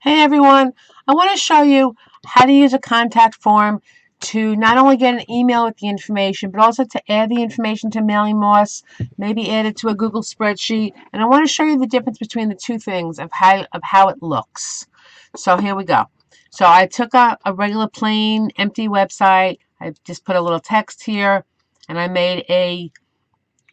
Hey everyone, I want to show you how to use a contact form to not only get an email with the information, but also to add the information to Mailing Moss, maybe add it to a Google spreadsheet. And I want to show you the difference between the two things of how it looks. So here we go. So I took a regular plain empty website. I just put a little text here and I made a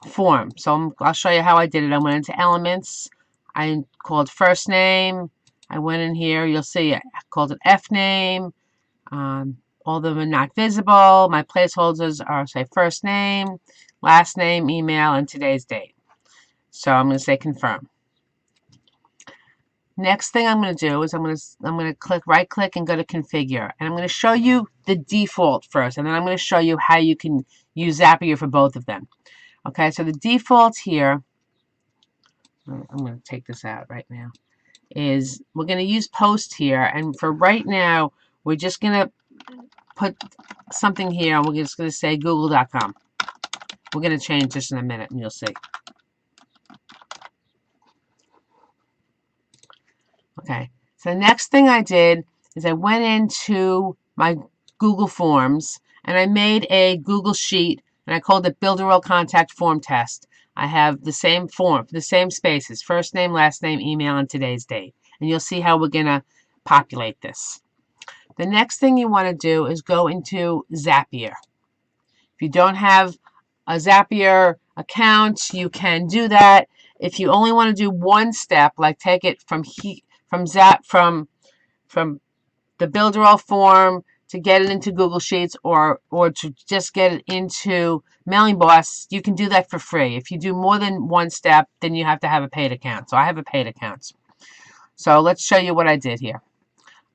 form. So I'll show you how I did it. I went into Elements. I called first name. I went in here. You'll see I called it F name. All of them are not visible. My placeholders are, say, first name, last name, email, and today's date. So I'm going to say confirm. Next thing I'm going to do is I'm going to right click and go to configure. And I'm going to show you the default first. And then I'm going to show you how you can use Zapier for both of them. Okay, so the default here, I'm going to take this out right now, is we're going to use post here. And for right now, we're just going to put something here. And we're just going to say google.com. We're going to change this in a minute and you'll see. Okay, so the next thing I did is I went into my Google Forms and I made a Google Sheet and I called it Builderall Contact Form Test. I have the same form, the same spaces, first name, last name, email, and today's date. And you'll see how we're going to populate this. The next thing you want to do is go into Zapier. If you don't have a Zapier account, you can do that. If you only want to do one step, like take it from the Builderall form to get it into Google Sheets or to just get it into Mailing Boss, you can do that for free. If you do more than one step, then you have to have a paid account. So I have a paid account. So let's show you what I did here.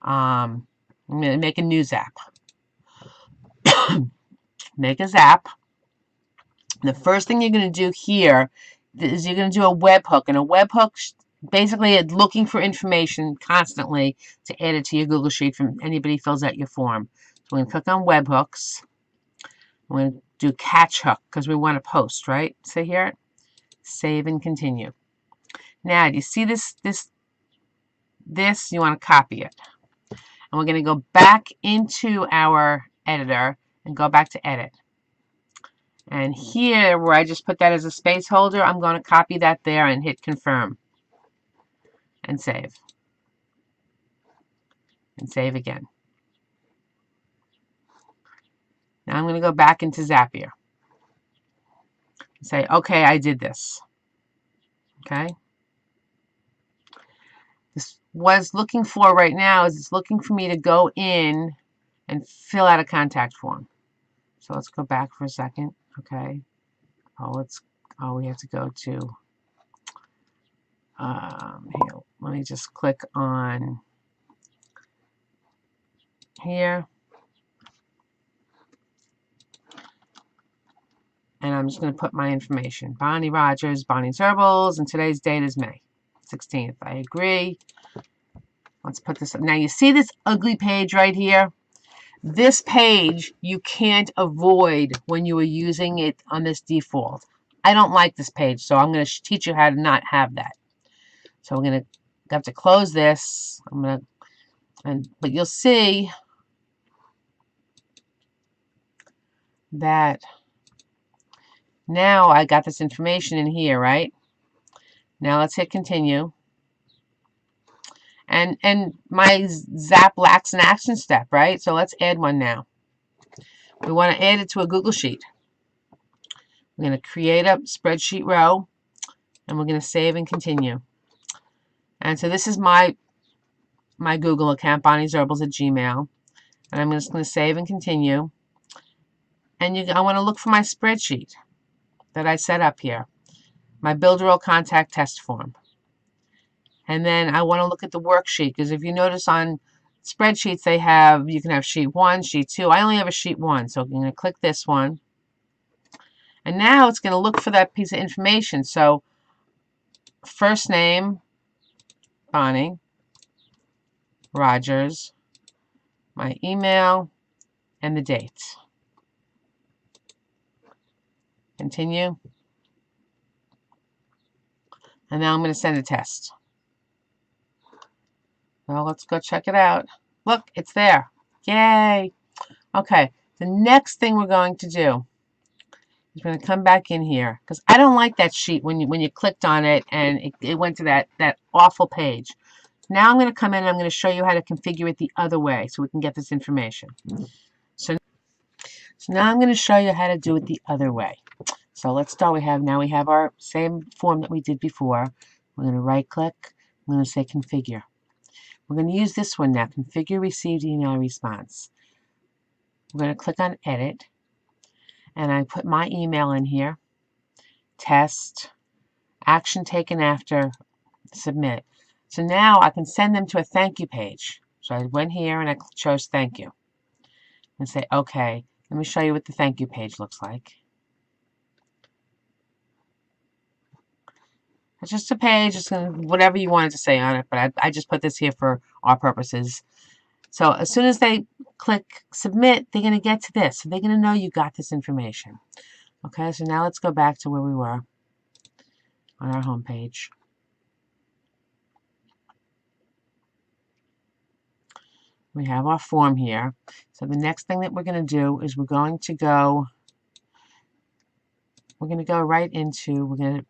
I'm going to make a new Zap. Make a Zap. The first thing you're going to do here is you're going to do a webhook. And a webhook basically is looking for information constantly to add it to your Google Sheet from anybody fills out your form. So we're going to click on webhooks. We're going to do catch hook because we want to post, right? See here? Save and continue. Now, do you see this? You want to copy it. And we're going to go back into our editor and go back to edit. And here, where I just put that as a space holder, I'm going to copy that there and hit confirm. And save. And save again. Now I'm going to go back into Zapier. And say, okay, I did this. Okay. What it's looking for right now is it's looking for me to go in and fill out a contact form. So let's go back for a second. Okay. We have to go to here. Let me just click on here. And I'm just going to put my information. Bonnie Rogers, Bonnie's Herbals, and today's date is May 16th. I agree. Let's put this up. Now you see this ugly page right here? This page you can't avoid when you are using it on this default. I don't like this page, so I'm going to teach you how to not have that. So we're going to have to close this. But you'll see that now I got this information in here, right? Now let's hit continue. And my Zap lacks an action step, right? So let's add one now. We want to add it to a Google Sheet. We're going to create a spreadsheet row, and we're going to save and continue. And so this is my Google account, bonniesherbals@gmail. And I'm just going to save and continue. And I want to look for my spreadsheet that I set up here, my Builderall contact test form. And then I want to look at the worksheet, because if you notice on spreadsheets, you can have sheet 1, sheet 2. I only have a sheet 1, so I'm going to click this one. And now it's going to look for that piece of information. So first name, Bonnie Rogers, my email, and the date. Continue. And now I'm going to send a test. So let's go check it out. Look, it's there. Yay! Okay, the next thing we're going to do is we're going to come back in here because I don't like that sheet when you clicked on it and it went to that awful page. Now I'm going to come in and I'm going to show you how to configure it the other way so we can get this information. So now I'm going to show you how to do it the other way. So let's start. We have our same form that we did before. We're going to right click. I'm going to say configure. We're going to use this one now, configure received email response. We're going to click on edit and I put my email in here, test, action taken after, submit. So now I can send them to a thank you page. So I went here and I chose thank you and say okay. Let me show you what the thank you page looks like. It's just a page, it's gonna, whatever you wanted to say on it, but I just put this here for our purposes. So as soon as they click submit, they're going to get to this. So they're going to know you got this information. Okay, so now let's go back to where we were on our home page. We have our form here. So the next thing that we're going to do is we're going to go right into, we're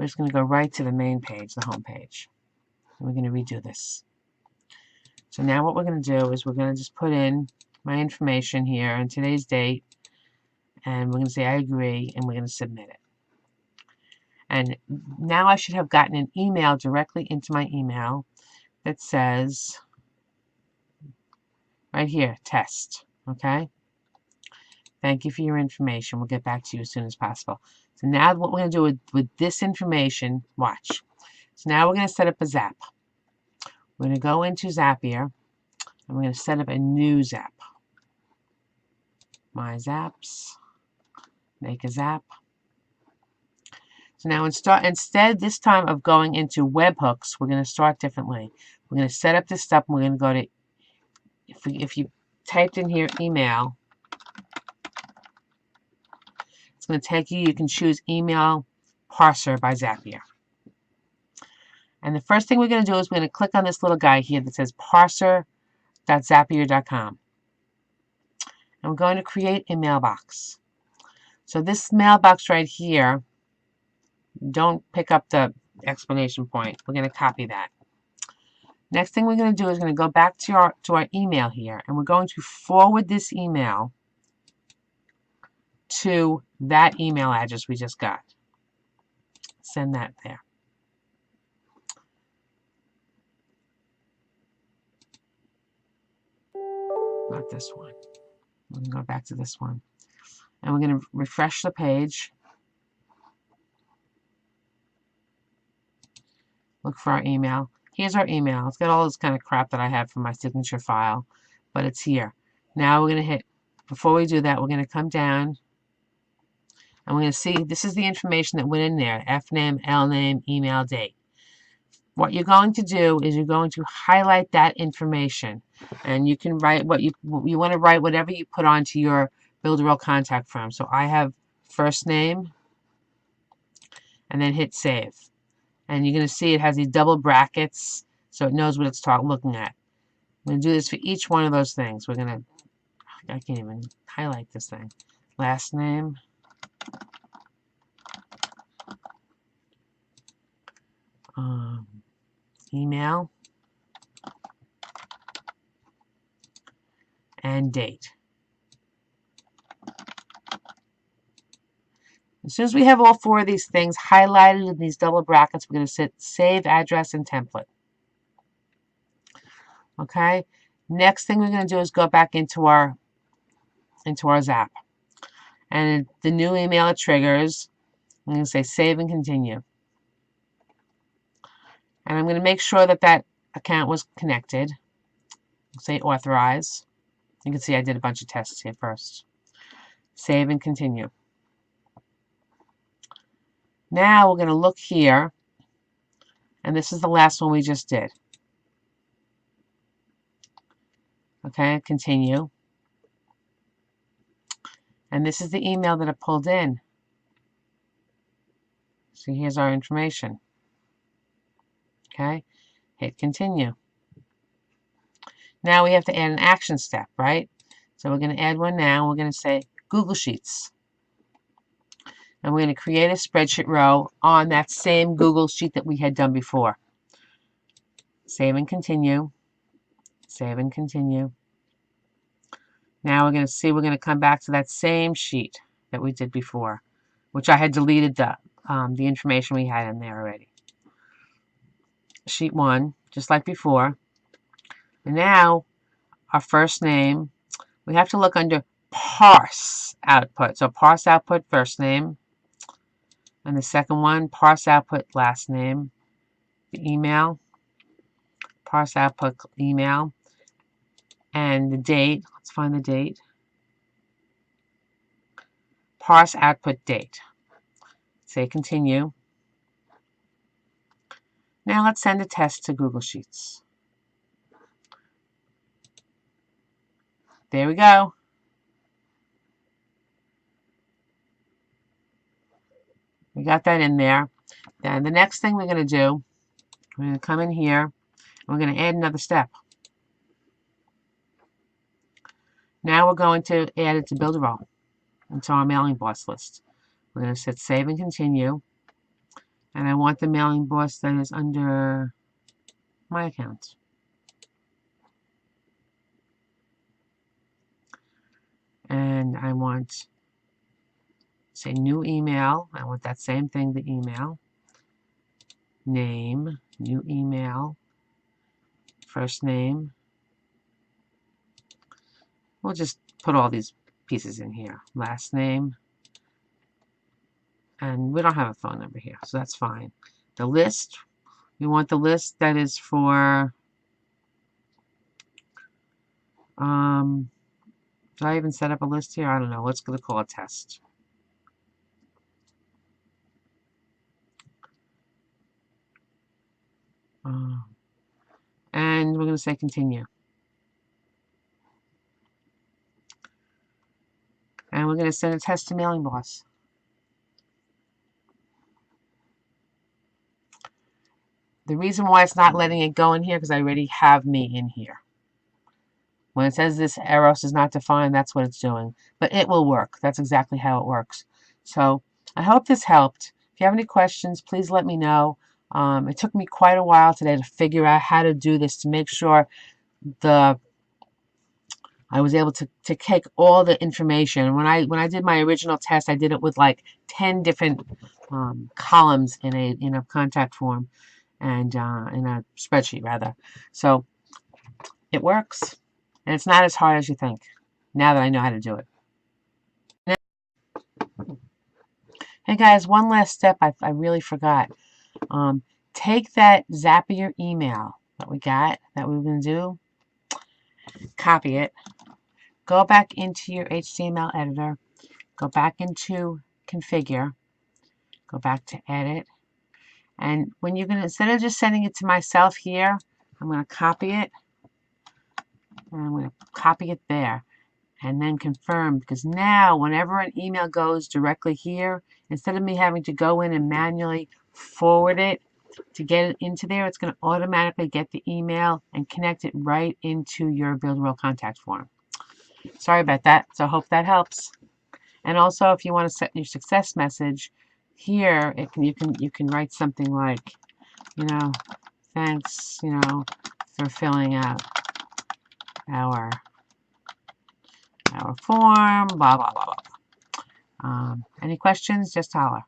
just going to go right to the main page, the home page. And we're going to redo this. So now what we're going to do is we're going to just put in my information here and today's date, and we're going to say I agree, and we're going to submit it. And now I should have gotten an email directly into my email that says, right here, test, okay? Thank you for your information. We'll get back to you as soon as possible. So now what we're going to do with this information, watch. So now we're going to set up a Zap. We're going to go into Zapier, and we're going to set up a new Zap. My Zaps, make a Zap. So now instead this time of going into webhooks, we're going to start differently. We're going to set up this stuff, and we're going to go to, if you typed in here email, it's going to take you, you can choose email parser by Zapier. And the first thing we're going to do is we're going to click on this little guy here that says parser.zapier.com. And we're going to create a mailbox. So this mailbox right here, don't pick up the explanation point. We're going to copy that. Next thing we're going to do is going to go back to our email here, and we're going to forward this email to that email address we just got. Send that there. Not this one. We're going to go back to this one. And we're going to refresh the page. Look for our email. Here's our email. It's got all this kind of crap that I have for my signature file, but it's here. Now we're going to hit, before we do that, we're going to come down and we're going to see this is the information that went in there. F name, L name, email, date. What you're going to do is you're going to highlight that information, and you can write what you want to write, whatever you put onto your Builderall contact form. So I have first name and then hit save. And you're going to see it has these double brackets, so it knows what it's looking at. I'm going to do this for each one of those things. We're going to, I can't even highlight this thing. Last name. Email. And date. As soon as we have all four of these things highlighted in these double brackets, we're going to hit Save Address and Template. Okay. Next thing we're going to do is go back into our Zap. And the new email it triggers, I'm going to say Save and Continue. And I'm going to make sure that that account was connected. Say Authorize. You can see I did a bunch of tests here first. Save and Continue. Now we're going to look here, and this is the last one we just did. Okay, continue. And this is the email that I pulled in. So here's our information. Okay, hit continue. Now we have to add an action step, right? So we're going to add one now. We're going to say Google Sheets. And we're going to create a spreadsheet row on that same Google Sheet that we had done before. Save and continue. Save and continue. Now we're going to come back to that same sheet that we did before, which I had deleted the information we had in there already. Sheet 1, just like before. And now our first name, we have to look under parse output. So parse output first name. And the second one, parse output last name. The email, parse output email. And the date, let's find the date. Parse output date. Say continue. Now let's send a test to Google Sheets. There we go. We got that in there. Then the next thing we're going to do, we're going to come in here, and we're going to add another step. Now we're going to add it to Builderall, into our mailing boss list. We're going to hit save and continue. And I want the mailing boss that is under my account. And I want, say, new email. I want that same thing, the email. Name, new email. First name. We'll just put all these pieces in here. Last name. And we don't have a phone number here, so that's fine. The list, we want the list that is for, did I even set up a list here? I don't know. Let's go to call a test. And we're going to say continue. And we're going to send a test to mailing boss. The reason why it's not letting it go in here because I already have me in here. When it says this Eros is not defined, that's what it's doing. But it will work. That's exactly how it works. So I hope this helped. If you have any questions, please let me know. It took me quite a while today to figure out how to do this to make sure I was able to take all the information. When I did my original test, I did it with like 10 different columns in a contact form and in a spreadsheet rather. So it works, and it's not as hard as you think. Now that I know how to do it. Hey guys, one last step I really forgot. Take that Zapier email that we got, that we were going to do, copy it, go back into your HTML editor, go back into configure, go back to edit, and when you're going to, instead of just sending it to myself here, I'm going to copy it, and I'm going to copy it there, and then confirm, because now whenever an email goes directly here, instead of me having to go in and manually forward it to get it into there, it's going to automatically get the email and connect it right into your Builderall contact form. Sorry about that, so I hope that helps. And also, if you want to set your success message here, you can write something like, thanks, for filling out our form, blah blah blah blah. Any questions? Just holler.